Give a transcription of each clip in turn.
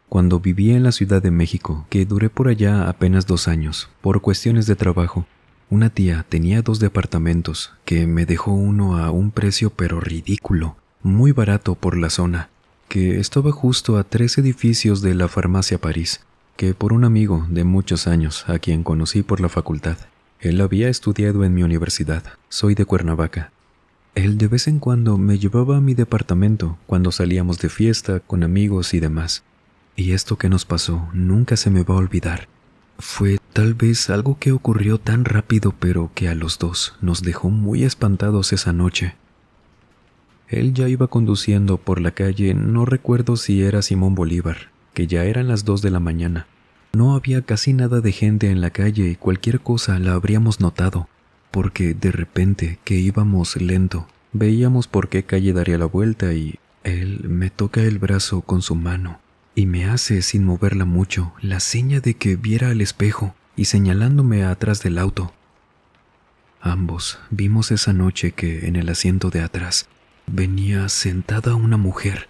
cuando vivía en la Ciudad de México, que duré por allá apenas 2 años, por cuestiones de trabajo. Una tía tenía 2 departamentos, que me dejó uno a un precio pero ridículo, muy barato por la zona, que estaba justo a 3 edificios de la Farmacia París, que por un amigo de muchos años, a quien conocí por la facultad. Él había estudiado en mi universidad, soy de Cuernavaca. Él de vez en cuando me llevaba a mi departamento cuando salíamos de fiesta con amigos y demás. Y esto que nos pasó nunca se me va a olvidar. Fue tal vez algo que ocurrió tan rápido, pero que a los dos nos dejó muy espantados esa noche. Él ya iba conduciendo por la calle, no recuerdo si era Simón Bolívar, que ya eran las 2 de la mañana. No había casi nada de gente en la calle y cualquier cosa la habríamos notado, porque de repente que íbamos lento, veíamos por qué calle daría la vuelta y él me toca el brazo con su mano y me hace, sin moverla mucho, la seña de que viera al espejo y señalándome atrás del auto. Ambos vimos esa noche que en el asiento de atrás venía sentada una mujer.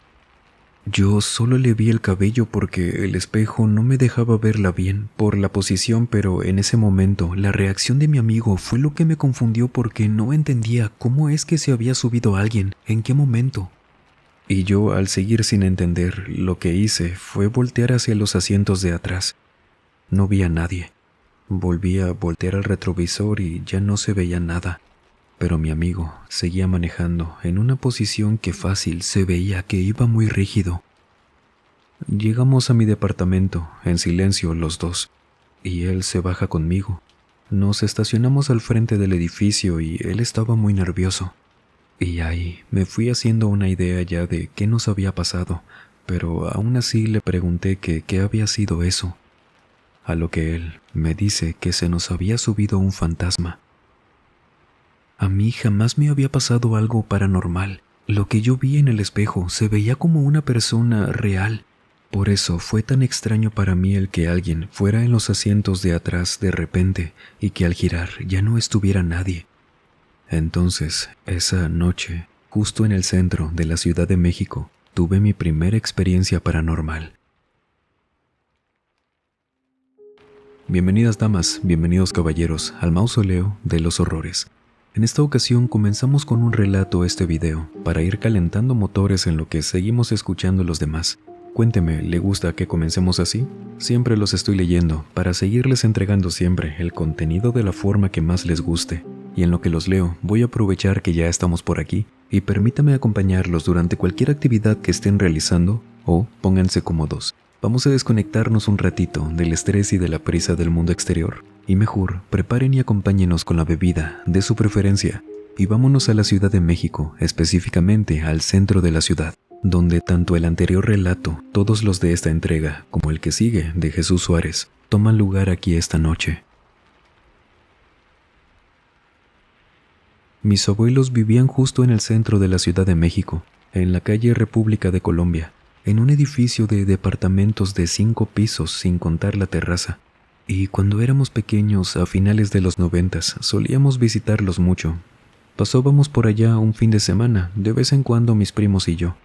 Yo solo le vi el cabello porque el espejo no me dejaba verla bien por la posición, pero en ese momento la reacción de mi amigo fue lo que me confundió porque no entendía cómo es que se había subido alguien, en qué momento. Y yo, al seguir sin entender, lo que hice fue voltear hacia los asientos de atrás. No vi a nadie. Volví a voltear al retrovisor y ya no se veía nada. Pero mi amigo seguía manejando en una posición que fácil se veía que iba muy rígido. Llegamos a mi departamento, en silencio los dos, y él se baja conmigo. Nos estacionamos al frente del edificio y él estaba muy nervioso. Y ahí me fui haciendo una idea ya de qué nos había pasado, pero aún así le pregunté que qué había sido eso. A lo que él me dice que se nos había subido un fantasma. A mí jamás me había pasado algo paranormal. Lo que yo vi en el espejo se veía como una persona real. Por eso fue tan extraño para mí el que alguien fuera en los asientos de atrás de repente y que al girar ya no estuviera nadie. Entonces, esa noche, justo en el centro de la Ciudad de México, tuve mi primera experiencia paranormal. Bienvenidas damas, bienvenidos caballeros al mausoleo de los horrores. En esta ocasión comenzamos con un relato este video, para ir calentando motores en lo que seguimos escuchando los demás. Cuénteme, ¿le gusta que comencemos así? Siempre los estoy leyendo, para seguirles entregando siempre el contenido de la forma que más les guste. Y en lo que los leo, voy a aprovechar que ya estamos por aquí, y permítame acompañarlos durante cualquier actividad que estén realizando, o pónganse cómodos. Vamos a desconectarnos un ratito del estrés y de la prisa del mundo exterior. Y mejor, preparen y acompáñenos con la bebida de su preferencia y vámonos a la Ciudad de México, específicamente al centro de la ciudad, donde tanto el anterior relato, todos los de esta entrega, como el que sigue de Jesús Suárez, toman lugar aquí esta noche. Mis abuelos vivían justo en el centro de la Ciudad de México, en la calle República de Colombia, en un edificio de departamentos de 5 pisos sin contar la terraza. Y cuando éramos pequeños, a finales de los 90, solíamos visitarlos mucho. Pasábamos por allá un fin de semana, de vez en cuando mis primos y yo.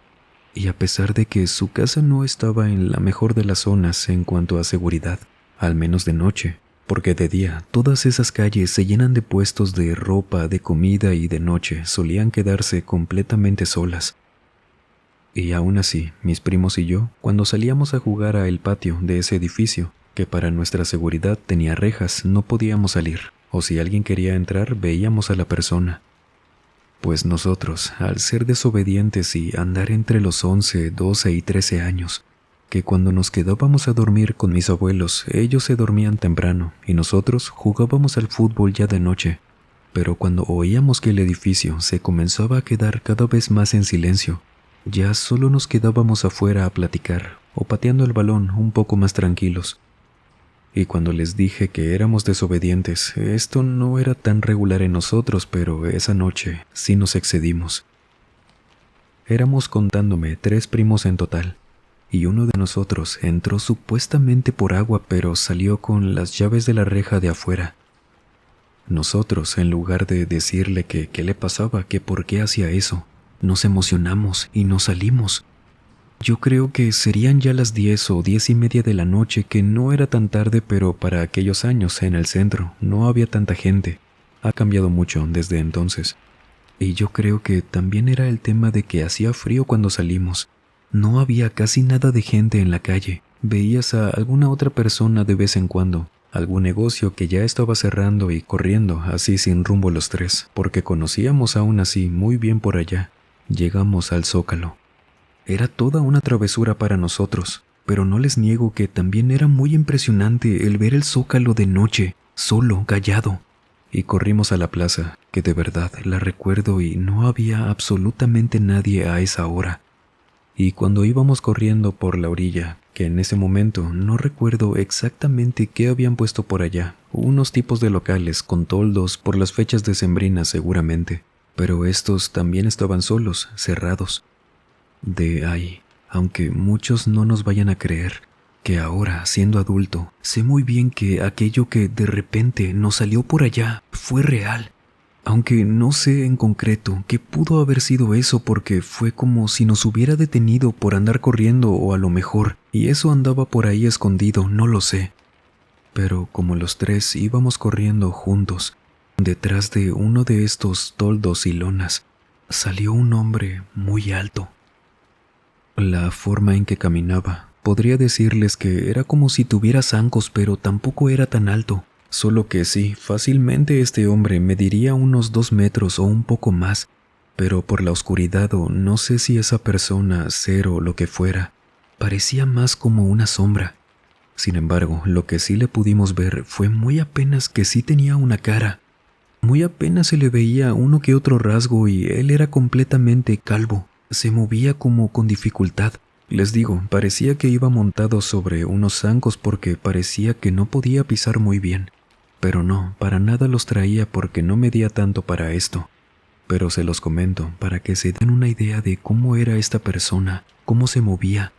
Y a pesar de que su casa no estaba en la mejor de las zonas en cuanto a seguridad, al menos de noche, porque de día todas esas calles se llenan de puestos de ropa, de comida y de noche solían quedarse completamente solas. Y aún así, mis primos y yo, cuando salíamos a jugar a el patio de ese edificio, que para nuestra seguridad tenía rejas, no podíamos salir, o si alguien quería entrar, veíamos a la persona. Pues nosotros, al ser desobedientes y andar entre los 11, 12 y 13 años, que cuando nos quedábamos a dormir con mis abuelos, ellos se dormían temprano y nosotros jugábamos al fútbol ya de noche, pero cuando oíamos que el edificio se comenzaba a quedar cada vez más en silencio, ya solo nos quedábamos afuera a platicar o pateando el balón un poco más tranquilos. Y cuando les dije que éramos desobedientes, esto no era tan regular en nosotros, pero esa noche sí nos excedimos. Éramos contándome 3 primos en total, y uno de nosotros entró supuestamente por agua, pero salió con las llaves de la reja de afuera. Nosotros, en lugar de decirle que qué le pasaba, que por qué hacía eso, nos emocionamos y nos salimos. Yo creo que serían ya las 10 o 10:30 de la noche, que no era tan tarde, pero para aquellos años en el centro no había tanta gente. Ha cambiado mucho desde entonces. Y yo creo que también era el tema de que hacía frío cuando salimos. No había casi nada de gente en la calle. Veías a alguna otra persona de vez en cuando, algún negocio que ya estaba cerrando y corriendo así sin rumbo los tres, porque conocíamos aún así muy bien por allá. Llegamos al Zócalo. Era toda una travesura para nosotros, pero no les niego que también era muy impresionante el ver el Zócalo de noche, solo, callado. Y corrimos a la plaza, que de verdad la recuerdo y no había absolutamente nadie a esa hora. Y cuando íbamos corriendo por la orilla, que en ese momento no recuerdo exactamente qué habían puesto por allá, unos tipos de locales con toldos por las fechas decembrinas seguramente, pero estos también estaban solos, cerrados. De ahí, aunque muchos no nos vayan a creer, que ahora, siendo adulto, sé muy bien que aquello que de repente nos salió por allá fue real. Aunque no sé en concreto qué pudo haber sido eso, porque fue como si nos hubiera detenido por andar corriendo, o a lo mejor, y eso andaba por ahí escondido, no lo sé. Pero como los tres íbamos corriendo juntos, detrás de uno de estos toldos y lonas, salió un hombre muy alto. La forma en que caminaba, podría decirles que era como si tuviera zancos, pero tampoco era tan alto. Solo que sí, fácilmente este hombre mediría unos 2 metros o un poco más, pero por la oscuridad o no sé si esa persona, ser o lo que fuera, parecía más como una sombra. Sin embargo, lo que sí le pudimos ver fue muy apenas que sí tenía una cara. Muy apenas se le veía uno que otro rasgo y él era completamente calvo. Se movía como con dificultad. Les digo, parecía que iba montado sobre unos zancos porque parecía que no podía pisar muy bien. Pero no, para nada los traía porque no medía tanto para esto. Pero se los comento para que se den una idea de cómo era esta persona, cómo se movía.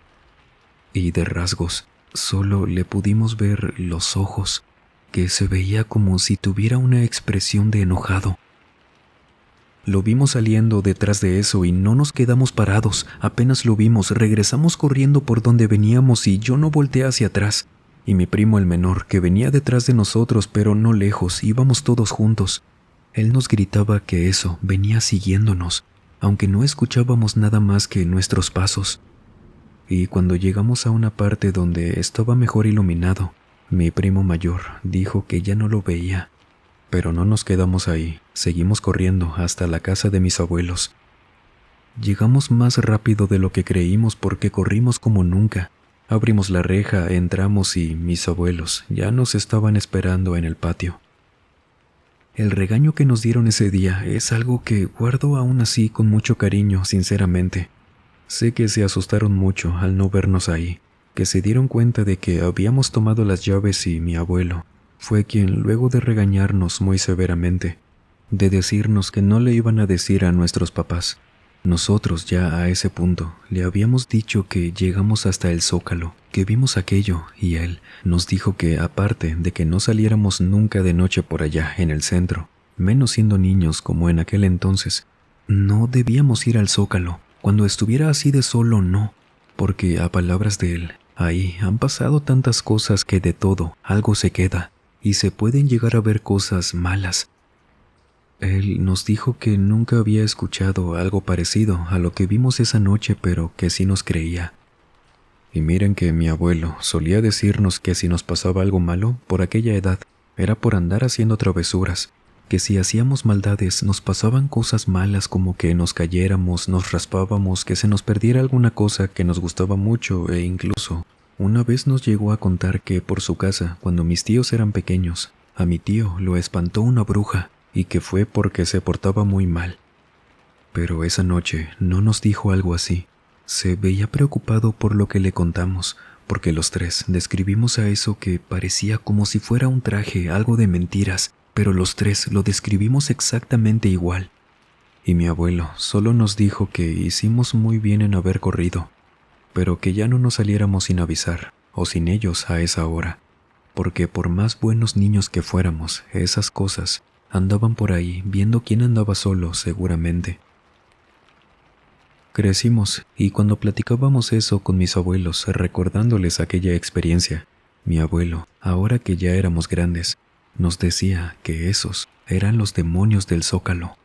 Y de rasgos, solo le pudimos ver los ojos, que se veía como si tuviera una expresión de enojado. Lo vimos saliendo detrás de eso y no nos quedamos parados. Apenas lo vimos, regresamos corriendo por donde veníamos y yo no volteé hacia atrás. Y mi primo el menor, que venía detrás de nosotros pero no lejos, íbamos todos juntos. Él nos gritaba que eso venía siguiéndonos, aunque no escuchábamos nada más que nuestros pasos. Y cuando llegamos a una parte donde estaba mejor iluminado, mi primo mayor dijo que ya no lo veía. Pero no nos quedamos ahí, seguimos corriendo hasta la casa de mis abuelos. Llegamos más rápido de lo que creímos porque corrimos como nunca. Abrimos la reja, entramos y mis abuelos ya nos estaban esperando en el patio. El regaño que nos dieron ese día es algo que guardo aún así con mucho cariño, sinceramente. Sé que se asustaron mucho al no vernos ahí, que se dieron cuenta de que habíamos tomado las llaves y mi abuelo fue quien, luego de regañarnos muy severamente, de decirnos que no le iban a decir a nuestros papás. Nosotros ya a ese punto le habíamos dicho que llegamos hasta el Zócalo, que vimos aquello, y él nos dijo que aparte de que no saliéramos nunca de noche por allá en el centro, menos siendo niños como en aquel entonces, no debíamos ir al Zócalo. Cuando estuviera así de solo, no, porque a palabras de él, ahí han pasado tantas cosas que de todo algo se queda y se pueden llegar a ver cosas malas. Él nos dijo que nunca había escuchado algo parecido a lo que vimos esa noche, pero que sí nos creía. Y miren que mi abuelo solía decirnos que si nos pasaba algo malo por aquella edad, era por andar haciendo travesuras, que si hacíamos maldades nos pasaban cosas malas como que nos cayéramos, nos raspábamos, que se nos perdiera alguna cosa que nos gustaba mucho e incluso una vez nos llegó a contar que por su casa, cuando mis tíos eran pequeños, a mi tío lo espantó una bruja y que fue porque se portaba muy mal. Pero esa noche no nos dijo algo así. Se veía preocupado por lo que le contamos, porque los tres describimos a eso que parecía como si fuera un traje, algo de mentiras, pero los tres lo describimos exactamente igual. Y mi abuelo solo nos dijo que hicimos muy bien en haber corrido, pero que ya no nos saliéramos sin avisar, o sin ellos a esa hora, porque por más buenos niños que fuéramos, esas cosas andaban por ahí viendo quién andaba solo seguramente. Crecimos y cuando platicábamos eso con mis abuelos, recordándoles aquella experiencia, mi abuelo, ahora que ya éramos grandes, nos decía que esos eran los demonios del Zócalo.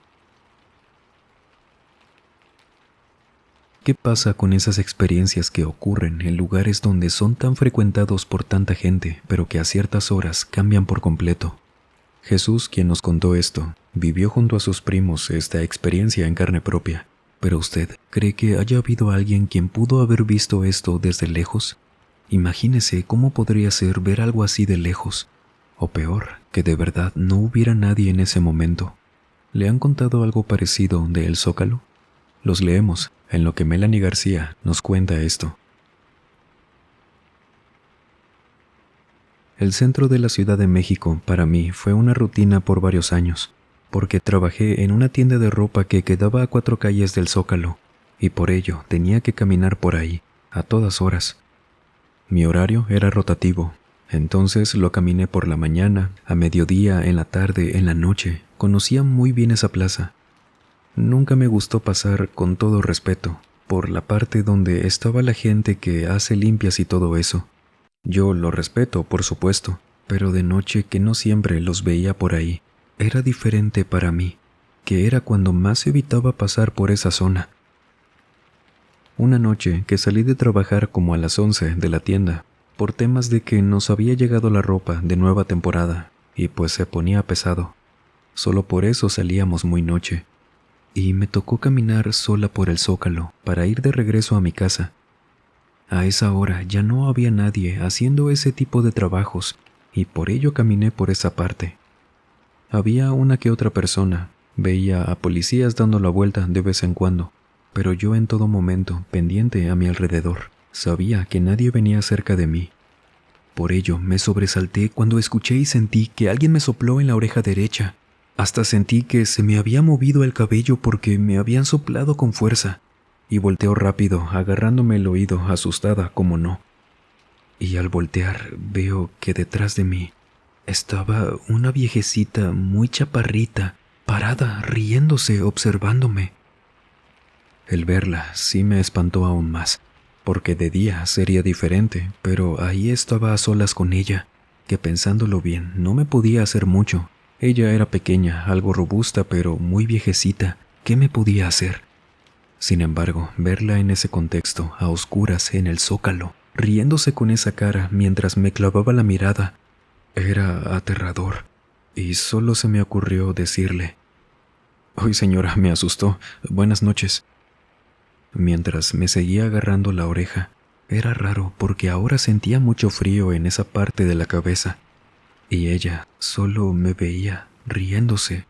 ¿Qué pasa con esas experiencias que ocurren en lugares donde son tan frecuentados por tanta gente, pero que a ciertas horas cambian por completo? Jesús, quien nos contó esto, vivió junto a sus primos esta experiencia en carne propia. ¿Pero usted cree que haya habido alguien quien pudo haber visto esto desde lejos? Imagínese cómo podría ser ver algo así de lejos. O peor, que de verdad no hubiera nadie en ese momento. ¿Le han contado algo parecido de El Zócalo? Los leemos en lo que Melanie García nos cuenta esto. El centro de la Ciudad de México para mí fue una rutina por varios años, porque trabajé en una tienda de ropa que quedaba a 4 calles del Zócalo, y por ello tenía que caminar por ahí, a todas horas. Mi horario era rotativo, entonces lo caminé por la mañana, a mediodía, en la tarde, en la noche. Conocía muy bien esa plaza. Nunca me gustó pasar, con todo respeto, por la parte donde estaba la gente que hace limpias y todo eso. Yo lo respeto, por supuesto, pero de noche, que no siempre los veía por ahí, era diferente para mí, que era cuando más evitaba pasar por esa zona. Una noche que salí de trabajar como a las 11 de la tienda, por temas de que nos había llegado la ropa de nueva temporada, y pues se ponía pesado. Solo por eso salíamos muy noche. Y me tocó caminar sola por el Zócalo para ir de regreso a mi casa. A esa hora ya no había nadie haciendo ese tipo de trabajos, y por ello caminé por esa parte. Había una que otra persona, veía a policías dando la vuelta de vez en cuando, pero yo en todo momento, pendiente a mi alrededor, sabía que nadie venía cerca de mí. Por ello me sobresalté cuando escuché y sentí que alguien me sopló en la oreja derecha. Hasta sentí que se me había movido el cabello porque me habían soplado con fuerza, y volteo rápido, agarrándome el oído, asustada como no. Y al voltear veo que detrás de mí estaba una viejecita muy chaparrita, parada, riéndose, observándome. El verla sí me espantó aún más, porque de día sería diferente, pero ahí estaba a solas con ella, que pensándolo bien no me podía hacer mucho. Ella era pequeña, algo robusta, pero muy viejecita. ¿Qué me podía hacer? Sin embargo, verla en ese contexto, a oscuras, en el Zócalo, riéndose con esa cara mientras me clavaba la mirada, era aterrador, y solo se me ocurrió decirle: «Hoy, señora, me asustó. Buenas noches». Mientras me seguía agarrando la oreja, era raro porque ahora sentía mucho frío en esa parte de la cabeza, y ella solo me veía, riéndose.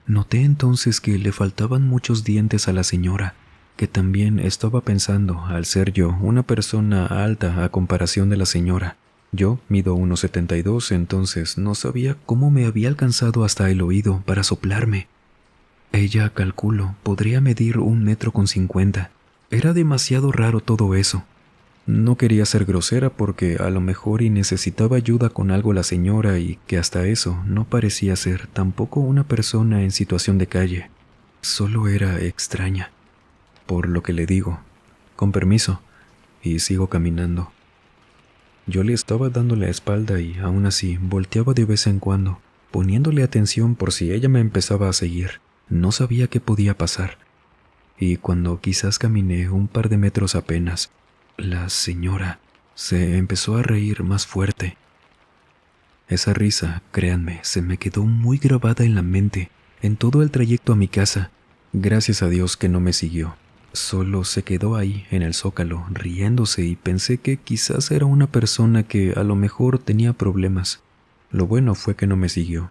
Noté entonces que le faltaban muchos dientes a la señora, que también estaba pensando, al ser yo una persona alta a comparación de la señora. Yo mido 1,72, entonces no sabía cómo me había alcanzado hasta el oído para soplarme. Ella, calculo, podría medir 1,50 m. Era demasiado raro todo eso. No quería ser grosera porque a lo mejor y necesitaba ayuda con algo la señora, y que hasta eso no parecía ser tampoco una persona en situación de calle. Solo era extraña. Por lo que le digo: «Con permiso», y sigo caminando. Yo le estaba dando la espalda y aún así volteaba de vez en cuando, poniéndole atención por si ella me empezaba a seguir. No sabía qué podía pasar. Y cuando quizás caminé un par de metros apenas, la señora se empezó a reír más fuerte. Esa risa, créanme, se me quedó muy grabada en la mente en todo el trayecto a mi casa. Gracias a Dios que no me siguió. Solo se quedó ahí en el Zócalo, riéndose, y pensé que quizás era una persona que a lo mejor tenía problemas. Lo bueno fue que no me siguió.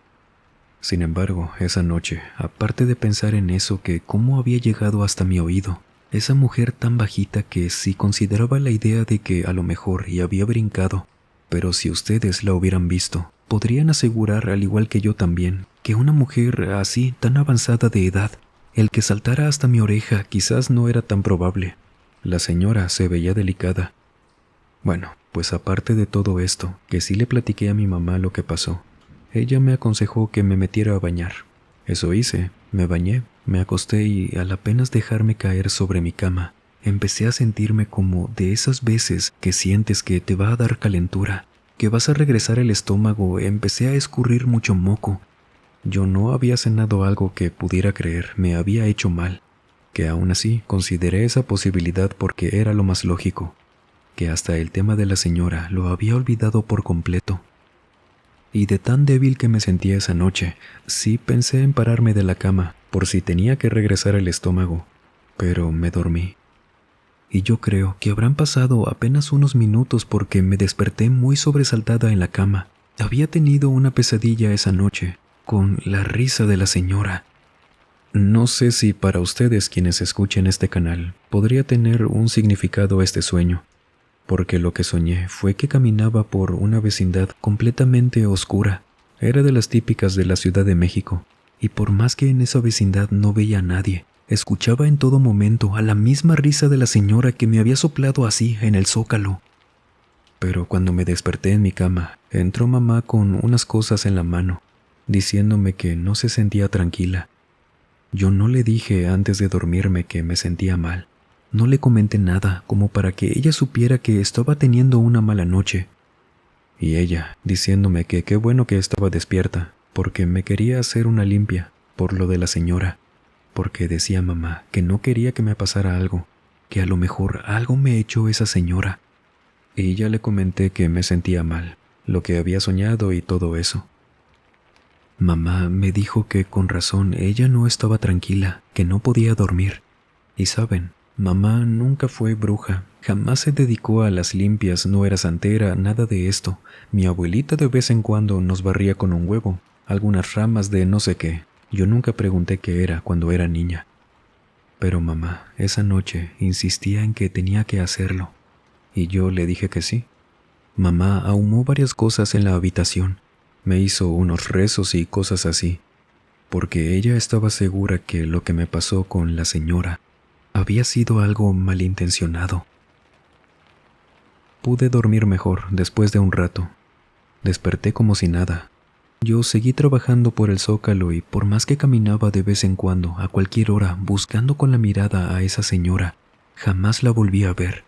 Sin embargo, esa noche, aparte de pensar en eso, que cómo había llegado hasta mi oído, esa mujer tan bajita que si consideraba la idea de que a lo mejor y había brincado, pero si ustedes la hubieran visto, podrían asegurar, al igual que yo también, que una mujer así, tan avanzada de edad, el que saltara hasta mi oreja quizás no era tan probable. La señora se veía delicada. Bueno, pues aparte de todo esto, que sí le platiqué a mi mamá lo que pasó. Ella me aconsejó que me metiera a bañar. Eso hice, me bañé, Me acosté y al apenas dejarme caer sobre mi cama, empecé a sentirme como de esas veces que sientes que te va a dar calentura, que vas a regresar el estómago. Empecé a escurrir mucho moco. Yo no había cenado algo que pudiera creer me había hecho mal, que aún así consideré esa posibilidad porque era lo más lógico, que hasta el tema de la señora lo había olvidado por completo. Y de tan débil que me sentía esa noche, sí pensé en pararme de la cama por si tenía que regresar el estómago, pero me dormí. Y yo creo que habrán pasado apenas unos minutos porque me desperté muy sobresaltada en la cama. Había tenido una pesadilla esa noche, con la risa de la señora. No sé si para ustedes quienes escuchen este canal podría tener un significado este sueño, porque lo que soñé fue que caminaba por una vecindad completamente oscura. Era de las típicas de la Ciudad de México, y por más que en esa vecindad no veía a nadie, escuchaba en todo momento a la misma risa de la señora que me había soplado así en el zócalo. Pero cuando me desperté en mi cama, entró mamá con unas cosas en la mano, diciéndome que no se sentía tranquila. Yo no le dije antes de dormirme que me sentía mal. No le comenté nada como para que ella supiera que estaba teniendo una mala noche. Y ella, diciéndome que qué bueno que estaba despierta, porque me quería hacer una limpia por lo de la señora, porque decía mamá que no quería que me pasara algo, que a lo mejor algo me echó esa señora. Y ya le comenté que me sentía mal, lo que había soñado y todo eso. Mamá me dijo que con razón ella no estaba tranquila, que no podía dormir. Y saben, mamá nunca fue bruja, jamás se dedicó a las limpias, no era santera, nada de esto. Mi abuelita de vez en cuando nos barría con un huevo, algunas ramas de no sé qué. Yo nunca pregunté qué era cuando era niña. Pero mamá, esa noche insistía en que tenía que hacerlo, y yo le dije que sí. Mamá ahumó varias cosas en la habitación, me hizo unos rezos y cosas así, porque ella estaba segura que lo que me pasó con la señora había sido algo malintencionado. Pude dormir mejor después de un rato. Desperté como si nada. Yo seguí trabajando por el zócalo y por más que caminaba de vez en cuando, a cualquier hora, buscando con la mirada a esa señora, jamás la volví a ver.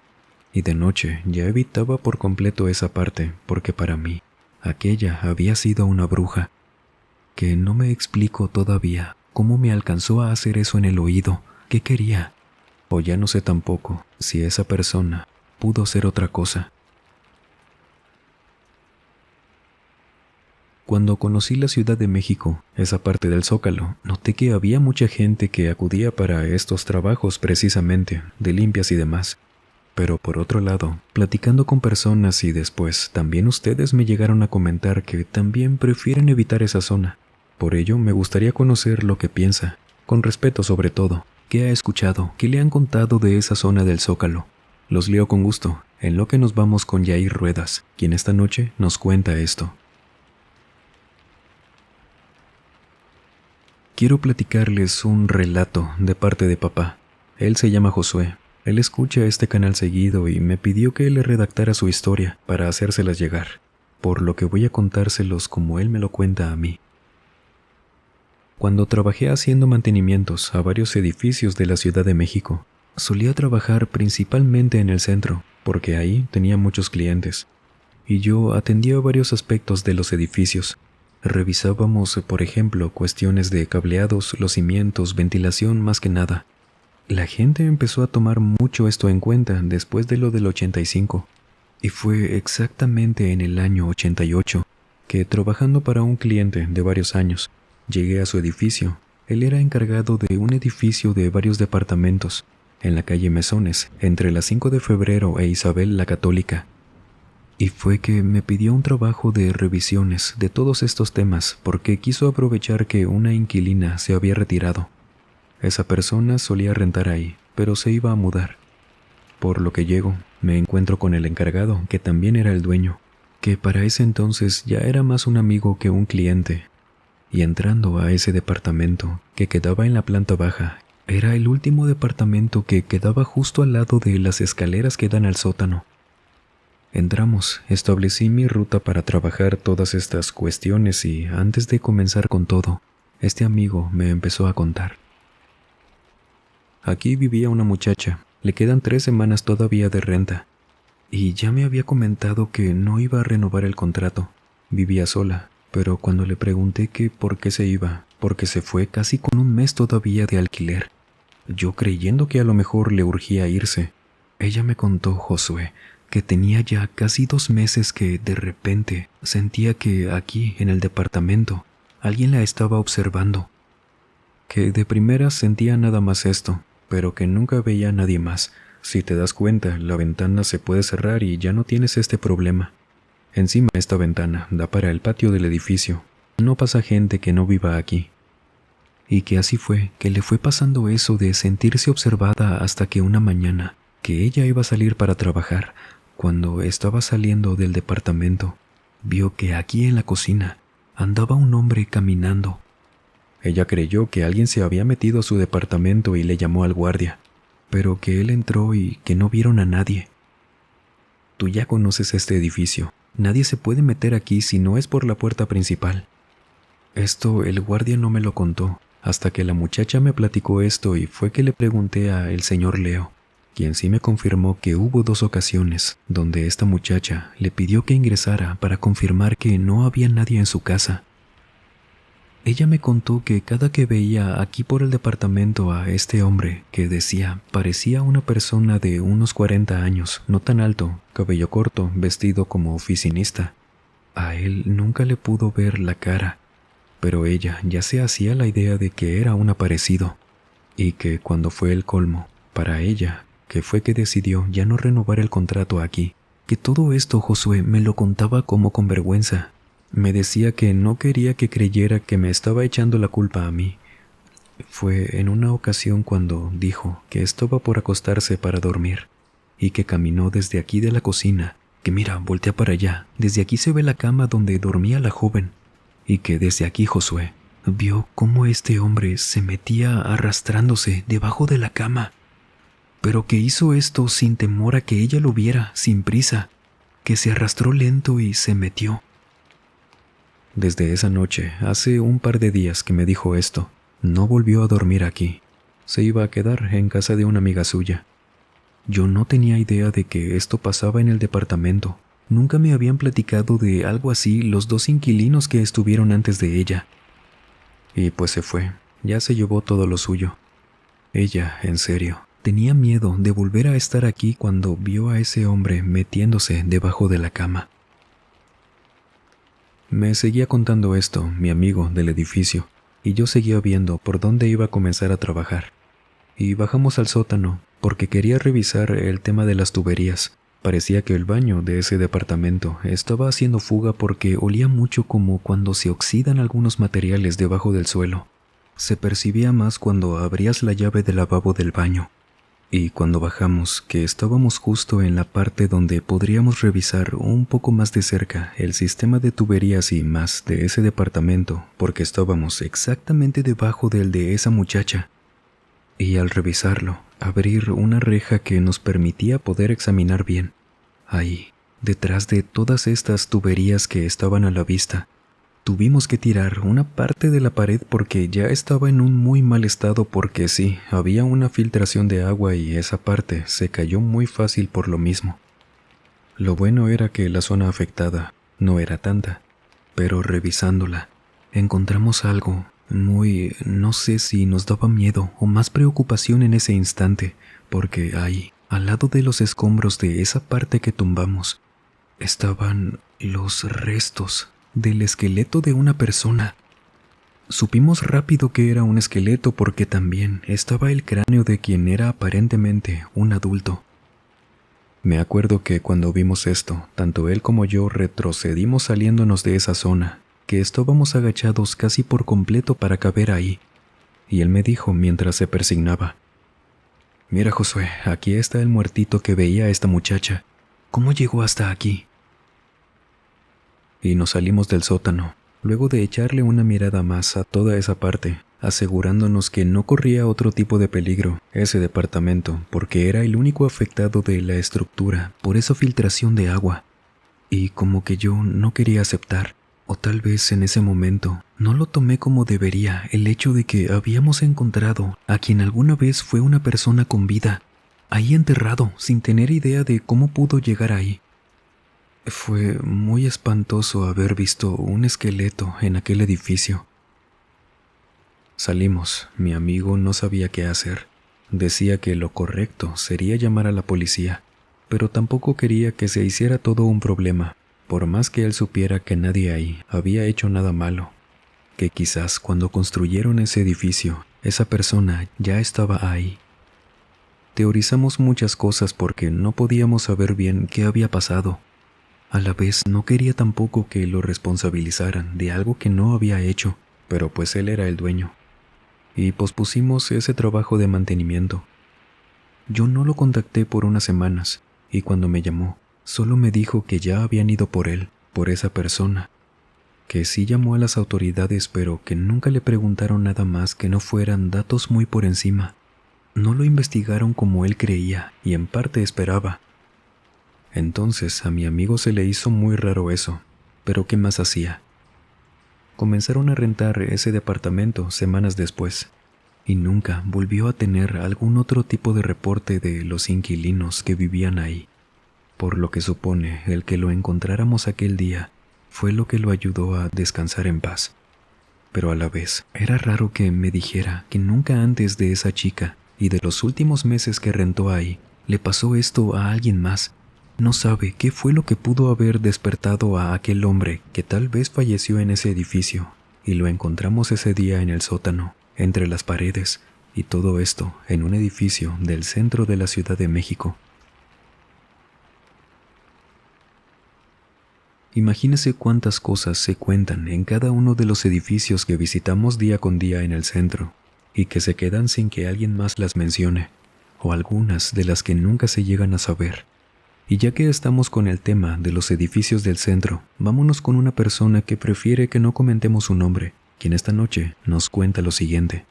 Y de noche ya evitaba por completo esa parte, porque para mí, aquella había sido una bruja, que no me explico todavía cómo me alcanzó a hacer eso en el oído, qué quería, o ya no sé tampoco si esa persona pudo ser otra cosa. Cuando conocí la Ciudad de México, esa parte del Zócalo, noté que había mucha gente que acudía para estos trabajos precisamente, de limpias y demás. Pero por otro lado, platicando con personas y después también ustedes me llegaron a comentar que también prefieren evitar esa zona. Por ello me gustaría conocer lo que piensa, con respeto sobre todo, qué ha escuchado, qué le han contado de esa zona del Zócalo. Los leo con gusto, en lo que nos vamos con Yair Ruedas, quien esta noche nos cuenta esto. Quiero platicarles un relato de parte de papá. Él se llama Josué. Él escucha este canal seguido y me pidió que le redactara su historia para hacérselas llegar, por lo que voy a contárselos como él me lo cuenta a mí. Cuando trabajé haciendo mantenimientos a varios edificios de la Ciudad de México, solía trabajar principalmente en el centro, porque ahí tenía muchos clientes, y yo atendía varios aspectos de los edificios. Revisábamos, por ejemplo, cuestiones de cableados, los cimientos, ventilación más que nada. La gente empezó a tomar mucho esto en cuenta después de lo del 85, y fue exactamente en el año 88 que, trabajando para un cliente de varios años, llegué a su edificio. Él era encargado de un edificio de varios departamentos, en la calle Mesones, entre la 5 de febrero e Isabel la Católica. Y fue que me pidió un trabajo de revisiones de todos estos temas porque quiso aprovechar que una inquilina se había retirado. Esa persona solía rentar ahí, pero se iba a mudar. Por lo que llego, me encuentro con el encargado, que también era el dueño, que para ese entonces ya era más un amigo que un cliente. Y entrando a ese departamento, que quedaba en la planta baja, era el último departamento que quedaba justo al lado de las escaleras que dan al sótano. Entramos, establecí mi ruta para trabajar todas estas cuestiones y antes de comenzar con todo, este amigo me empezó a contar. aquí vivía una muchacha, le quedan 3 semanas todavía de renta. Y ya me había comentado que no iba a renovar el contrato. Vivía sola, pero cuando le pregunté que por qué se iba, porque se fue casi con un mes todavía de alquiler, yo creyendo que a lo mejor le urgía irse, ella me contó, Josué, que tenía ya casi 2 meses que de repente sentía que aquí, en el departamento, alguien la estaba observando. Que de primeras sentía nada más esto, pero que nunca veía a nadie más. Si te das cuenta, la ventana se puede cerrar y ya no tienes este problema. Encima esta ventana da para el patio del edificio. No pasa gente que no viva aquí. Y que así fue, que le fue pasando eso de sentirse observada hasta que una mañana, que ella iba a salir para trabajar, cuando estaba saliendo del departamento, vio que aquí en la cocina andaba un hombre caminando. Ella creyó que alguien se había metido a su departamento y le llamó al guardia, pero que él entró y que no vieron a nadie. Tú ya conoces este edificio. Nadie se puede meter aquí si no es por la puerta principal. Esto el guardia no me lo contó, hasta que la muchacha me platicó esto y fue que le pregunté a el señor Leo, quien sí me confirmó que hubo 2 ocasiones donde esta muchacha le pidió que ingresara para confirmar que no había nadie en su casa. Ella me contó que cada que veía aquí por el departamento a este hombre, que decía parecía una persona de unos 40 años, no tan alto, cabello corto, vestido como oficinista, a él nunca le pudo ver la cara, pero ella ya se hacía la idea de que era un aparecido, y que cuando fue el colmo, para ella, que fue que decidió ya no renovar el contrato aquí, que todo esto Josué me lo contaba como con vergüenza. Me decía que no quería que creyera que me estaba echando la culpa a mí. Fue en una ocasión cuando dijo que estaba por acostarse para dormir y que caminó desde aquí de la cocina, que mira, voltea para allá, desde aquí se ve la cama donde dormía la joven, y que desde aquí Josué vio cómo este hombre se metía arrastrándose debajo de la cama, pero que hizo esto sin temor a que ella lo viera, sin prisa, que se arrastró lento y se metió. Desde esa noche, hace un par de días que me dijo esto, no volvió a dormir aquí. Se iba a quedar en casa de una amiga suya. Yo no tenía idea de que esto pasaba en el departamento. Nunca me habían platicado de algo así los 2 inquilinos que estuvieron antes de ella. Y pues se fue, ya se llevó todo lo suyo. Ella, en serio, tenía miedo de volver a estar aquí cuando vio a ese hombre metiéndose debajo de la cama. Me seguía contando esto, mi amigo del edificio, y yo seguía viendo por dónde iba a comenzar a trabajar. Y bajamos al sótano, porque quería revisar el tema de las tuberías. Parecía que el baño de ese departamento estaba haciendo fuga porque olía mucho como cuando se oxidan algunos materiales debajo del suelo. Se percibía más cuando abrías la llave del lavabo del baño. Y cuando bajamos, que estábamos justo en la parte donde podríamos revisar un poco más de cerca el sistema de tuberías y más de ese departamento, porque estábamos exactamente debajo del de esa muchacha. Y al revisarlo, abrir una reja que nos permitía poder examinar bien. Ahí, detrás de todas estas tuberías que estaban a la vista, tuvimos que tirar una parte de la pared porque ya estaba en un muy mal estado porque sí, había una filtración de agua y esa parte se cayó muy fácil por lo mismo. Lo bueno era que la zona afectada no era tanta, pero revisándola, encontramos algo no sé si nos daba miedo o más preocupación en ese instante, porque ahí, al lado de los escombros de esa parte que tumbamos, estaban los restos del esqueleto de una persona. Supimos rápido que era un esqueleto porque también estaba el cráneo de quien era aparentemente un adulto. Me acuerdo que cuando vimos esto, tanto él como yo retrocedimos saliéndonos de esa zona, que estábamos agachados casi por completo para caber ahí, y él me dijo mientras se persignaba: «Mira, Josué, aquí está el muertito que veía a esta muchacha. ¿Cómo llegó hasta aquí?» Y nos salimos del sótano, luego de echarle una mirada más a toda esa parte, asegurándonos que no corría otro tipo de peligro ese departamento, porque era el único afectado de la estructura por esa filtración de agua. Y como que yo no quería aceptar, O tal vez en ese momento no lo tomé como debería el hecho de que habíamos encontrado a quien alguna vez fue una persona con vida, ahí enterrado, sin tener idea de cómo pudo llegar ahí. Fue muy espantoso haber visto un esqueleto en aquel edificio. Salimos. Mi amigo no sabía qué hacer. Decía que lo correcto sería llamar a la policía, pero tampoco quería que se hiciera todo un problema, por más que él supiera que nadie ahí había hecho nada malo, que quizás cuando construyeron ese edificio, esa persona ya estaba ahí. Teorizamos muchas cosas porque no podíamos saber bien qué había pasado. A la vez no quería tampoco que lo responsabilizaran de algo que no había hecho, pero pues él era el dueño. Y pospusimos ese trabajo de mantenimiento. Yo no lo contacté por unas semanas, y cuando me llamó, solo me dijo que ya habían ido por él, por esa persona, que sí llamó a las autoridades, pero que nunca le preguntaron nada más que no fueran datos muy por encima. No lo investigaron como él creía, y en parte esperaba. Entonces a mi amigo se le hizo muy raro eso, pero ¿qué más hacía? Comenzaron a rentar ese departamento semanas después, y nunca volvió a tener algún otro tipo de reporte de los inquilinos que vivían ahí, por lo que supone el que lo encontráramos aquel día fue lo que lo ayudó a descansar en paz. Pero a la vez era raro que me dijera que nunca antes de esa chica y de los últimos meses que rentó ahí le pasó esto a alguien más. No sabe qué fue lo que pudo haber despertado a aquel hombre que tal vez falleció en ese edificio, y lo encontramos ese día en el sótano, entre las paredes, y todo esto en un edificio del centro de la Ciudad de México. Imagínese cuántas cosas se cuentan en cada uno de los edificios que visitamos día con día en el centro, y que se quedan sin que alguien más las mencione, o algunas de las que nunca se llegan a saber. Y ya que estamos con el tema de los edificios del centro, vámonos con una persona que prefiere que no comentemos su nombre, quien esta noche nos cuenta lo siguiente.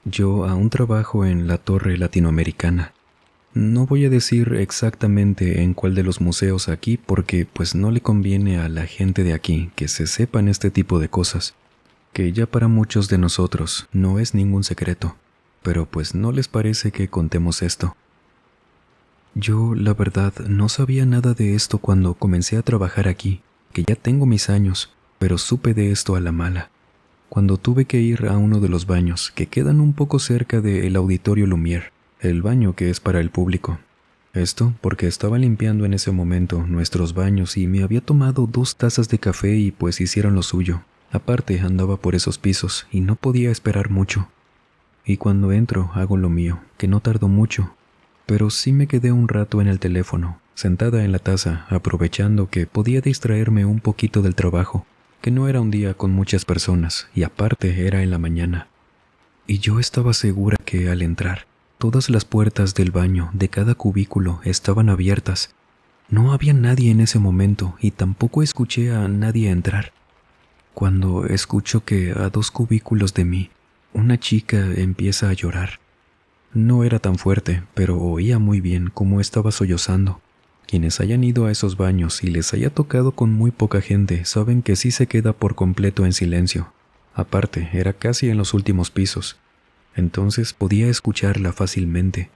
Yo aún trabajo en la Torre Latinoamericana. No voy a decir exactamente en cuál de los museos aquí porque pues no le conviene a la gente de aquí que se sepan este tipo de cosas, que ya para muchos de nosotros no es ningún secreto. Pero pues no les parece que contemos esto. Yo, la verdad, no sabía nada de esto cuando comencé a trabajar aquí, que ya tengo mis años, pero supe de esto a la mala, cuando tuve que ir a uno de los baños que quedan un poco cerca del Auditorio Lumière, el baño que es para el público. Esto porque estaba limpiando en ese momento nuestros baños y me había tomado 2 tazas de café y pues hicieron lo suyo. Aparte andaba por esos pisos y no podía esperar mucho. Y cuando entro hago lo mío, que no tardó mucho, pero sí me quedé un rato en el teléfono, sentada en la taza, aprovechando que podía distraerme un poquito del trabajo, que no era un día con muchas personas, y aparte era en la mañana. Y yo estaba segura que al entrar, todas las puertas del baño de cada cubículo estaban abiertas. No había nadie en ese momento y tampoco escuché a nadie entrar. Cuando escucho que a 2 cubículos de mí, una chica empieza a llorar. No era tan fuerte, pero oía muy bien cómo estaba sollozando. Quienes hayan ido a esos baños y les haya tocado con muy poca gente saben que sí se queda por completo en silencio. Aparte, era casi en los últimos pisos, entonces podía escucharla fácilmente.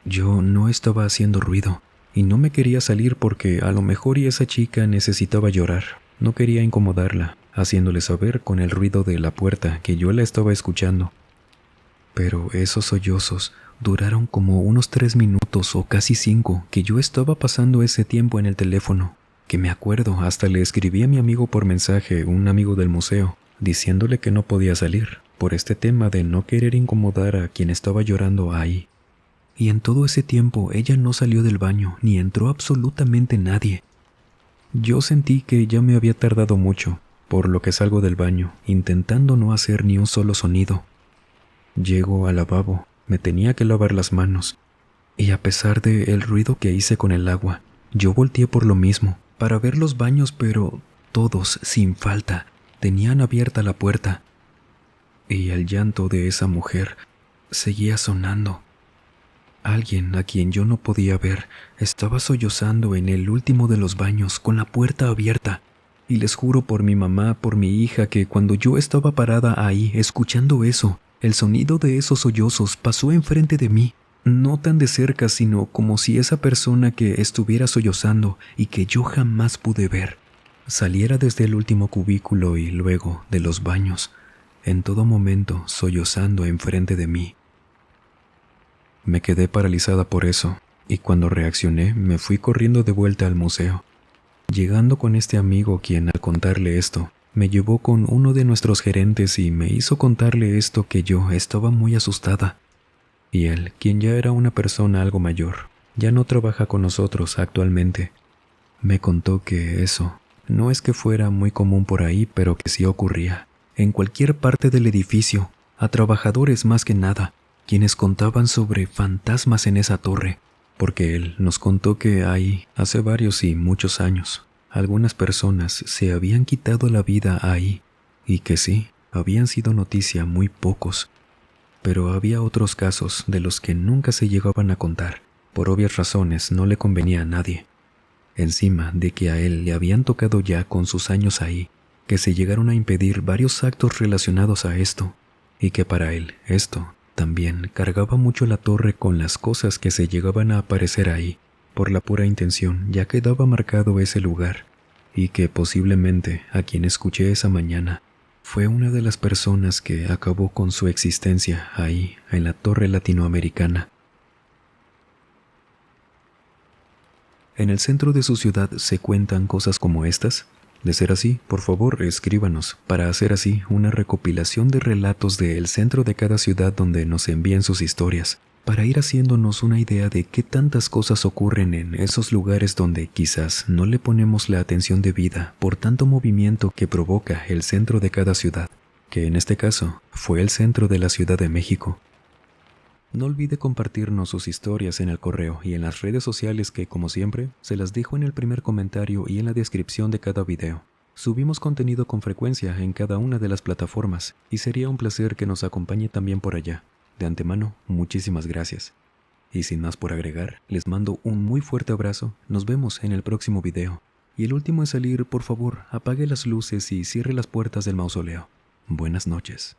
Yo no estaba haciendo ruido y no me quería salir porque a lo mejor esa chica necesitaba llorar. No quería incomodarla, haciéndole saber con el ruido de la puerta que yo la estaba escuchando. Pero esos sollozos duraron como unos 3 minutos o casi 5 que yo estaba pasando ese tiempo en el teléfono, que me acuerdo hasta le escribí a mi amigo por mensaje, un amigo del museo, diciéndole que no podía salir, por este tema de no querer incomodar a quien estaba llorando ahí. Y en todo ese tiempo ella no salió del baño ni entró absolutamente nadie. Yo sentí que ya me había tardado mucho, por lo que salgo del baño, intentando no hacer ni un solo sonido. Llego al lavabo, me tenía que lavar las manos, y a pesar del ruido que hice con el agua, yo volteé por lo mismo, para ver los baños, pero todos, sin falta, tenían abierta la puerta. Y el llanto de esa mujer seguía sonando. alguien a quien yo no podía ver estaba sollozando en el último de los baños con la puerta abierta. Y les juro por mi mamá, por mi hija, que cuando yo estaba parada ahí escuchando eso, el sonido de esos sollozos pasó enfrente de mí. No tan de cerca, sino como si esa persona que estuviera sollozando y que yo jamás pude ver saliera desde el último cubículo y luego de los baños, en todo momento sollozando enfrente de mí. Me quedé paralizada por eso, y cuando reaccioné me fui corriendo de vuelta al museo. Llegando con este amigo, quien al contarle esto, me llevó con uno de nuestros gerentes y me hizo contarle esto, que yo estaba muy asustada. Y él, quien ya era una persona algo mayor, ya no trabaja con nosotros actualmente, me contó que eso no es que fuera muy común por ahí, pero que sí ocurría en cualquier parte del edificio, a trabajadores más que nada, quienes contaban sobre fantasmas en esa torre, porque él nos contó que ahí, hace varios y muchos años, algunas personas se habían quitado la vida ahí, y que sí, habían sido noticia muy pocos, pero había otros casos de los que nunca se llegaban a contar. Por obvias razones no le convenía a nadie. Encima de que a él le habían tocado ya con sus años ahí, que se llegaron a impedir varios actos relacionados a esto, y que para él esto también cargaba mucho la torre con las cosas que se llegaban a aparecer ahí, por la pura intención, ya quedaba marcado ese lugar, y que posiblemente a quien escuché esa mañana fue una de las personas que acabó con su existencia ahí, en la torre latinoamericana. ¿En el centro de su ciudad se cuentan cosas como estas? De ser así, por favor, escríbanos para hacer así una recopilación de relatos del centro de cada ciudad donde nos envíen sus historias, para ir haciéndonos una idea de qué tantas cosas ocurren en esos lugares donde quizás no le ponemos la atención debida por tanto movimiento que provoca el centro de cada ciudad, que en este caso fue el centro de la Ciudad de México. No olvide compartirnos sus historias en el correo y en las redes sociales que, como siempre, se las dejo en el primer comentario y en la descripción de cada video. Subimos contenido con frecuencia en cada una de las plataformas y sería un placer que nos acompañe también por allá. De antemano, muchísimas gracias. Y sin más por agregar, les mando un muy fuerte abrazo. Nos vemos en el próximo video. Y el último en salir, por favor, apague las luces y cierre las puertas del mausoleo. Buenas noches.